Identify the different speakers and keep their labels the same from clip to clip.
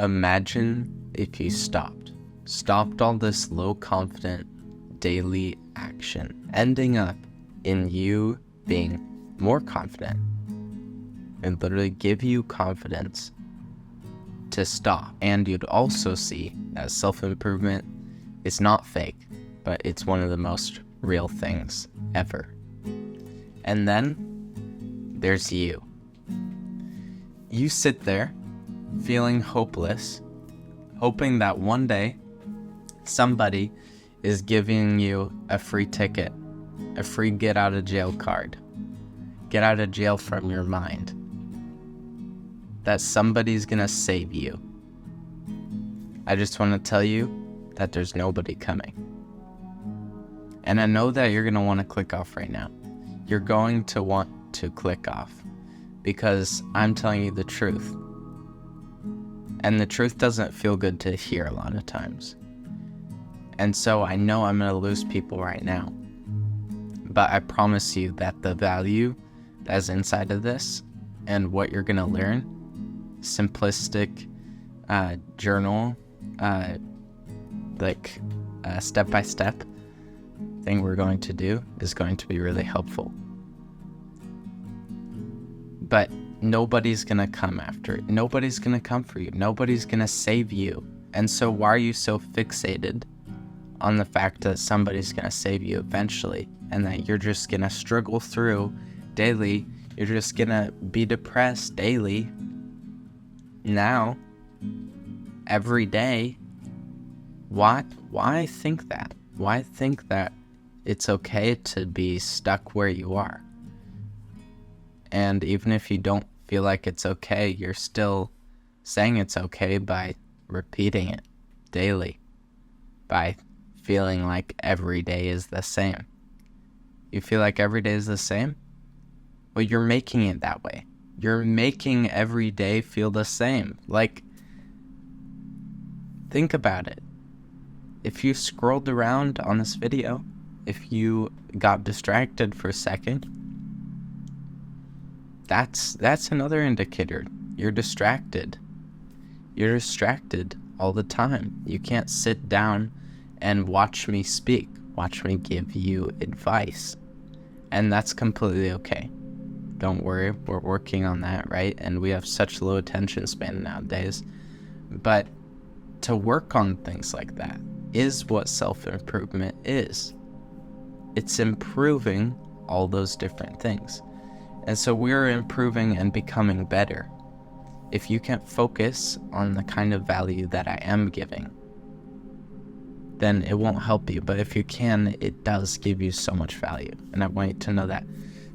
Speaker 1: Imagine if you stopped all this low confident daily action, ending up in you being more confident and literally give you confidence to stop. And you'd also see that self-improvement is not fake, but it's one of the most real things ever. And then there's you. You sit there feeling hopeless, hoping that one day somebody is giving you a free ticket, a free get out of jail card, get out of jail from your mind, that somebody's gonna save you. I just want to tell you that there's nobody coming. And I know that you're gonna want to click off right now. You're going to want to click off because I'm telling you the truth. And the truth doesn't feel good to hear a lot of times. And so I know I'm going to lose people right now. But I promise you that the value that's inside of this and what you're going to learn, simplistic journal, step-by-step thing we're going to do is going to be really helpful. But nobody's going to come after it. Nobody's going to come for you. Nobody's going to save you. And so why are you so fixated on the fact that somebody's going to save you eventually and that you're just going to struggle through daily? You're just going to be depressed daily. Now, every day. Why think that? Why think that it's okay to be stuck where you are? And even if you don't feel like it's okay, you're still saying it's okay by repeating it daily, by feeling like every day is the same. You feel like every day is the same? Well, you're making it that way. You're making every day feel the same. Like, think about it. If you scrolled around on this video, if you got distracted for a second, that's another indicator. You're distracted. You're distracted all the time. You can't sit down and watch me speak, watch me give you advice. And that's completely okay. Don't worry, we're working on that, right? And we have such low attention span nowadays. But to work on things like that is what self-improvement is. It's improving all those different things. And so we're improving and becoming better. If you can't focus on the kind of value that I am giving, then it won't help you. But if you can, it does give you so much value. And I want you to know that.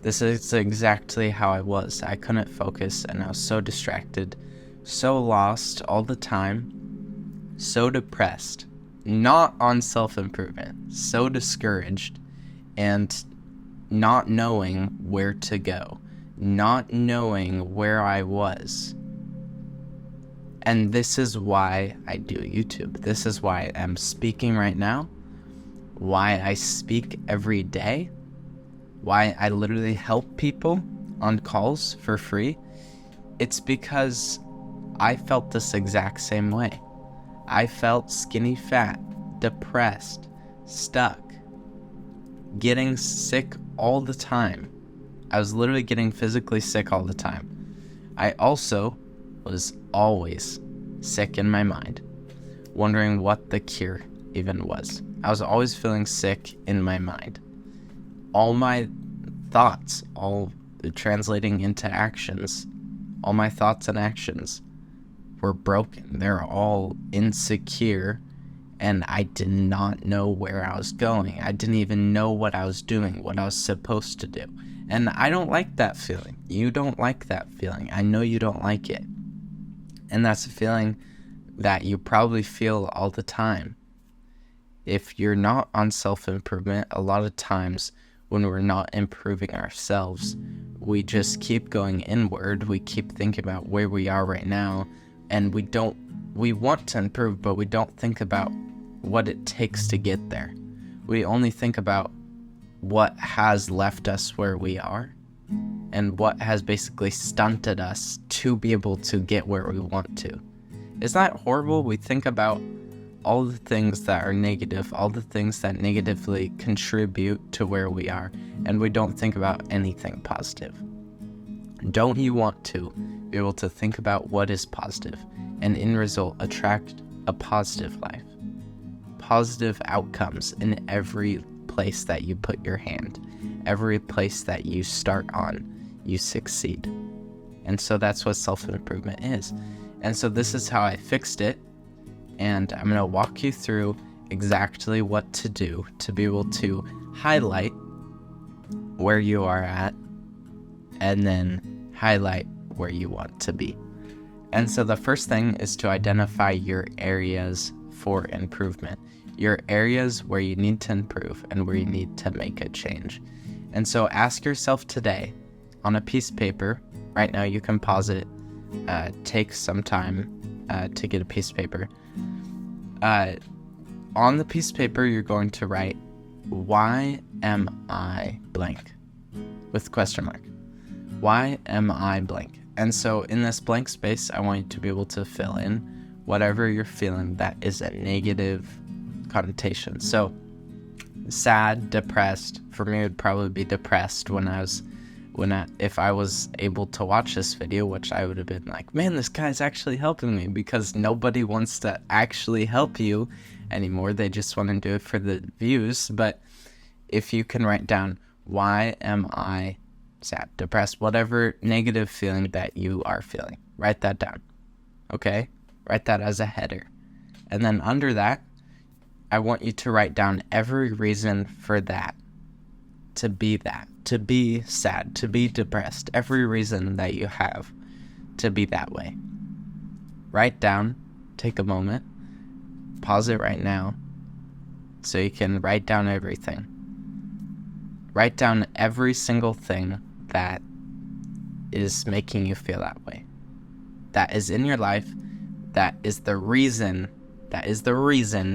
Speaker 1: This is exactly how I was. I couldn't focus and I was so distracted, so lost all the time, so depressed, not on self-improvement, so discouraged, and not knowing where to go, not knowing where I was. And this is why I do YouTube. This is why I'm speaking right now, why I speak every day, why I literally help people on calls for free. It's because I felt this exact same way. I felt skinny fat, depressed, stuck, getting sick all the time. I was literally getting physically sick all the time. I also was always sick in my mind, wondering what the cure even was. I was always feeling sick in my mind. All my thoughts, all translating into actions, all my thoughts and actions were broken. They're all insecure. And I did not know where I was going. I didn't even know what I was doing, what I was supposed to do. And I don't like that feeling. You don't like that feeling. I know you don't like it. And that's a feeling that you probably feel all the time. If you're not on self-improvement, a lot of times when we're not improving ourselves, we just keep going inward. We keep thinking about where we are right now. And we want to improve, but we don't think about what it takes to get there. We only think about what has left us where we are and what has basically stunted us to be able to get where we want to. Isn't that horrible? We think about all the things that are negative, all the things that negatively contribute to where we are, and we don't think about anything positive. Don't you want to be able to think about what is positive, and in result attract a positive life? Positive outcomes in every place that you put your hand, every place that you start on, you succeed. And so that's what self-improvement is. And so this is how I fixed it. And I'm going to walk you through exactly what to do to be able to highlight where you are at and then highlight where you want to be. And so the first thing is to identify your areas for improvement, your areas where you need to improve and where you need to make a change. And so ask yourself today on a piece of paper. Right now you can pause it, take some time to get a piece of paper. On the piece of paper, you're going to write, why am I blank? With question mark. Why am I blank? And so in this blank space, I want you to be able to fill in whatever you're feeling that is a negative connotation. So sad, depressed. For me, it would probably be depressed if I was able to watch this video, which I would have been like, man, this guy's actually helping me, because nobody wants to actually help you anymore. They just want to do it for the views. But if you can write down, why am I sad, depressed, whatever negative feeling that you are feeling, write that down. Okay? Write that as a header. And then under that, I want you to write down every reason for that, to be sad, to be depressed, every reason that you have to be that way. Write down, take a moment, pause it right now, so you can write down everything. Write down every single thing that is making you feel that way, that is in your life, that is the reason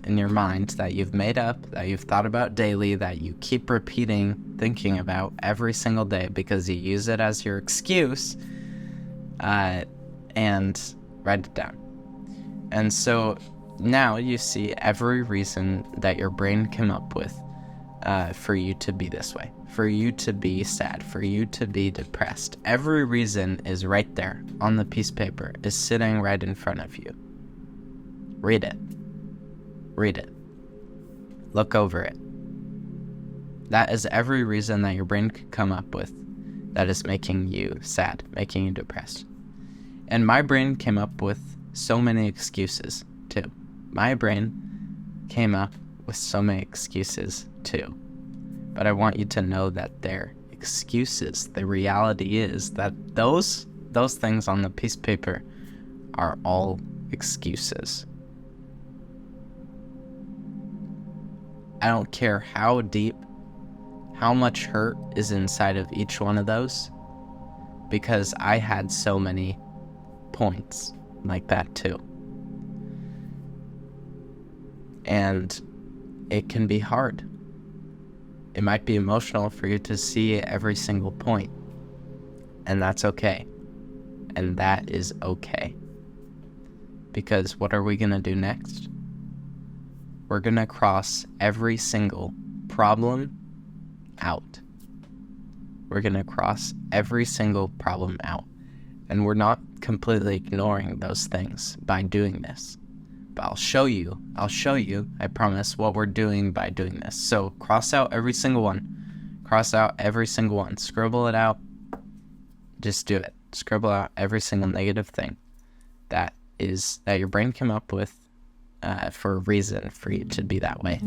Speaker 1: in your mind that you've made up, that you've thought about daily, that you keep repeating, thinking about every single day because you use it as your excuse, and write it down. And so now you see every reason that your brain came up with for you to be this way, for you to be sad, for you to be depressed. Every reason is right there on the piece of paper, is sitting right in front of you. Read it. Read it. Look over it. That is every reason that your brain could come up with that is making you sad, making you depressed. And my brain came up with so many excuses too. My brain came up with so many excuses too. But I want you to know that they're excuses. The reality is that those things on the piece of paper are all excuses. I don't care how deep, how much hurt is inside of each one of those, because I had so many points like that too. And it can be hard. It might be emotional for you to see every single point, and that's okay. And that is okay. Because what are we going to do next? We're going to cross every single problem out. We're going to cross every single problem out. And we're not completely ignoring those things by doing this. But I'll show you, I promise, what we're doing by doing this. So cross out every single one. Cross out every single one. Scribble it out. Just do it. Scribble out every single negative thing that your brain came up with for a reason for you to be that way.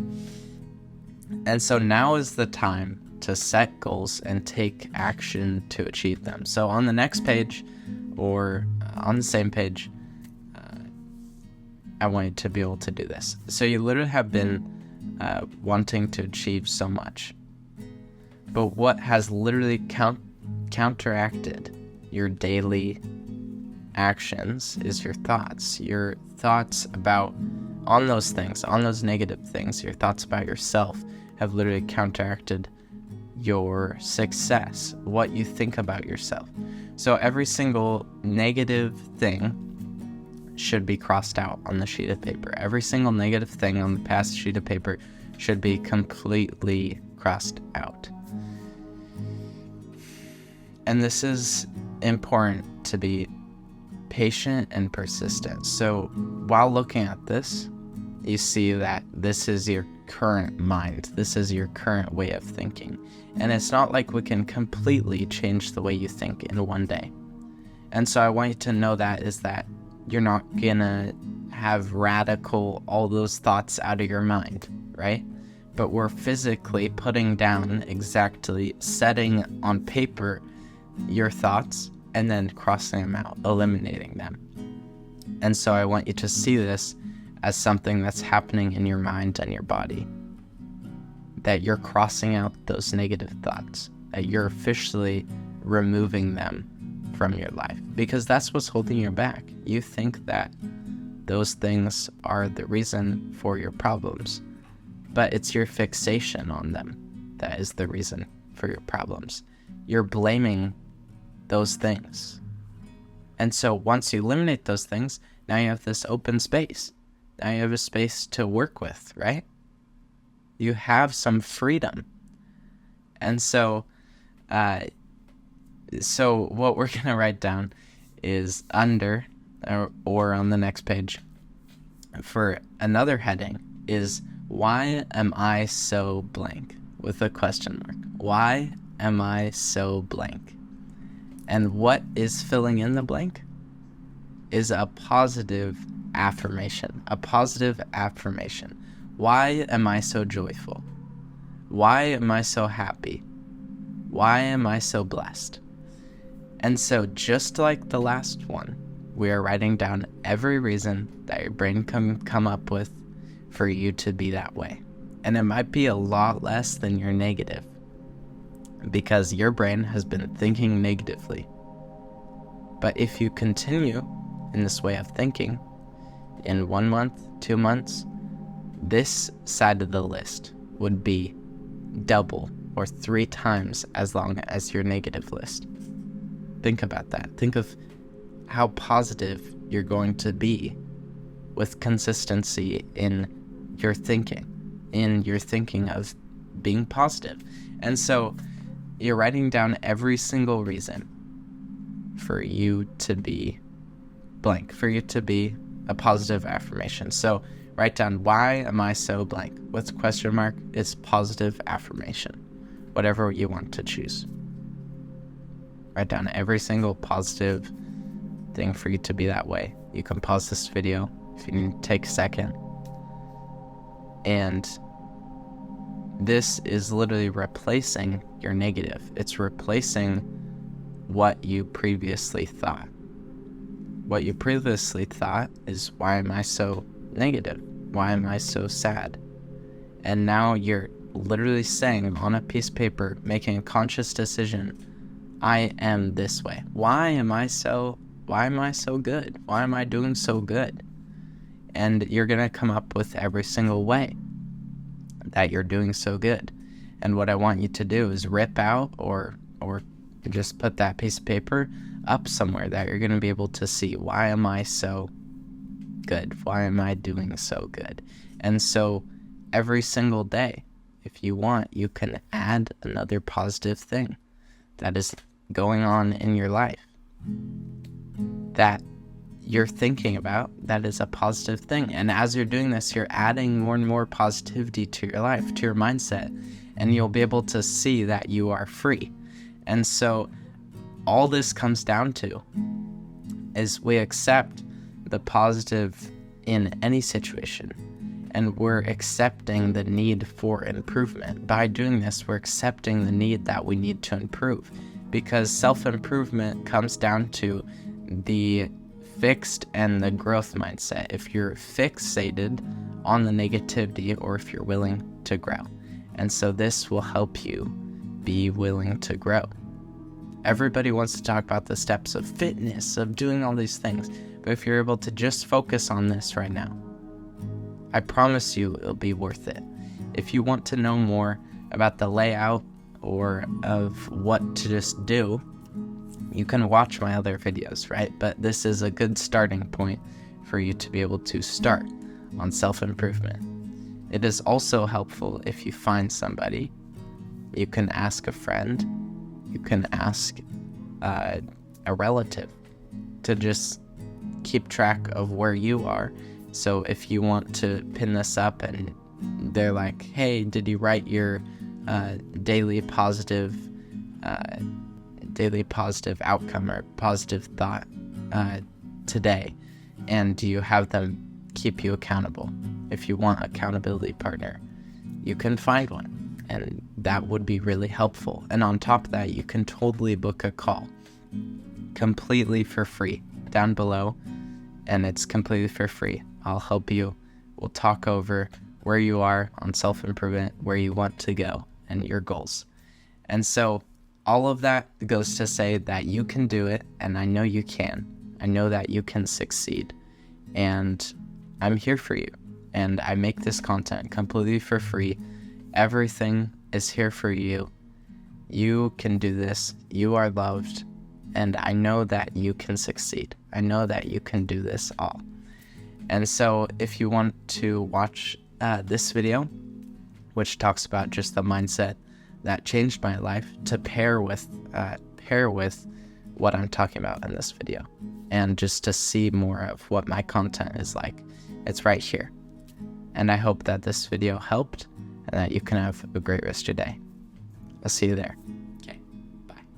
Speaker 1: And so now is the time to set goals and take action to achieve them. So on the next page, or on the same page, I want you to be able to do this. So you literally have been wanting to achieve so much. But what has literally counteracted your daily actions is your thoughts. Your thoughts on those things, on those negative things, your thoughts about yourself have literally counteracted your success, what you think about yourself. So every single negative thing should be crossed out on the sheet of paper. Every single negative thing on the past sheet of paper should be completely crossed out. And this is important to be patient and persistent. So while looking at this, you see that this is your current mind. This is your current way of thinking. And it's not like we can completely change the way you think in one day. And so I want you to know that you're not gonna have radical all those thoughts out of your mind, right? But we're physically putting down, exactly setting on paper your thoughts and then crossing them out, eliminating them. And so I want you to see this as something that's happening in your mind and your body, that you're crossing out those negative thoughts, that you're officially removing them from your life, because that's what's holding you back. You think that those things are the reason for your problems, but it's your fixation on them that is the reason for your problems. You're blaming those things. And so once you eliminate those things, now you have this open space. Now you have a space to work with, right? You have some freedom. And so what we're going to write down is under, or on the next page, for another heading, is why am I so blank? With a question mark. Why am I so blank? And what is filling in the blank is a positive affirmation. A positive affirmation. Why am I so joyful? Why am I so happy? Why am I so blessed? And so just like the last one, we are writing down every reason that your brain can come up with for you to be that way. And it might be a lot less than your negative, because your brain has been thinking negatively. But if you continue in this way of thinking, in 1 month, 2 months, this side of the list would be double or 3 times as long as your negative list. Think about that. Think of how positive you're going to be with consistency in your thinking of being positive. And so you're writing down every single reason for you to be blank, for you to be a positive affirmation. So write down, why am I so blank? With question mark, it's positive affirmation. Whatever you want to choose. Write down every single positive thing for you to be that way. You can pause this video if you need to take a second. And this is literally replacing your negative. It's replacing what you previously thought. What you previously thought is, why am I so negative? Why am I so sad? And now you're literally saying on a piece of paper, making a conscious decision, I am this way. Why am I so good? Why am I doing so good? And you're going to come up with every single way that you're doing so good. And what I want you to do is rip out or just put that piece of paper up somewhere that you're going to be able to see, why am I so good? Why am I doing so good? And so every single day, if you want, you can add another positive thing that is going on in your life that you're thinking about, that is a positive thing. And as you're doing this, you're adding more and more positivity to your life, to your mindset, and you'll be able to see that you are free. And so all this comes down to is we accept the positive in any situation, and we're accepting the need for improvement. By doing this, we're accepting the need that we need to improve, because self-improvement comes down to the fixed and the growth mindset. If you're fixated on the negativity, or if you're willing to grow. And so this will help you be willing to grow. Everybody wants to talk about the steps of fitness, of doing all these things, but if you're able to just focus on this right now, I promise you it'll be worth it. If you want to know more about the layout or of what to just do, you can watch my other videos, right? But this is a good starting point for you to be able to start on self-improvement. It is also helpful if you find somebody. You can ask a friend, you can ask a relative to just keep track of where you are. So if you want to pin this up and they're like, hey, did you write your daily positive outcome or positive thought today? And do you have them keep you accountable? If you want accountability partner, you can find one, and that would be really helpful. And on top of that, you can totally book a call completely for free down below, and it's completely for free. I'll help you. We'll talk over where you are on self-improvement, where you want to go, and your goals. And so all of that goes to say that you can do it, and I know you can. I know that you can succeed, and I'm here for you. And I make this content completely for free. Everything is here for you. You can do this. You are loved. And I know that you can succeed. I know that you can do this all. And so if you want to watch this video, which talks about just the mindset that changed my life, to pair with what I'm talking about in this video, and just to see more of what my content is like, it's right here. And I hope that this video helped and that you can have a great rest of your day. I'll see you there.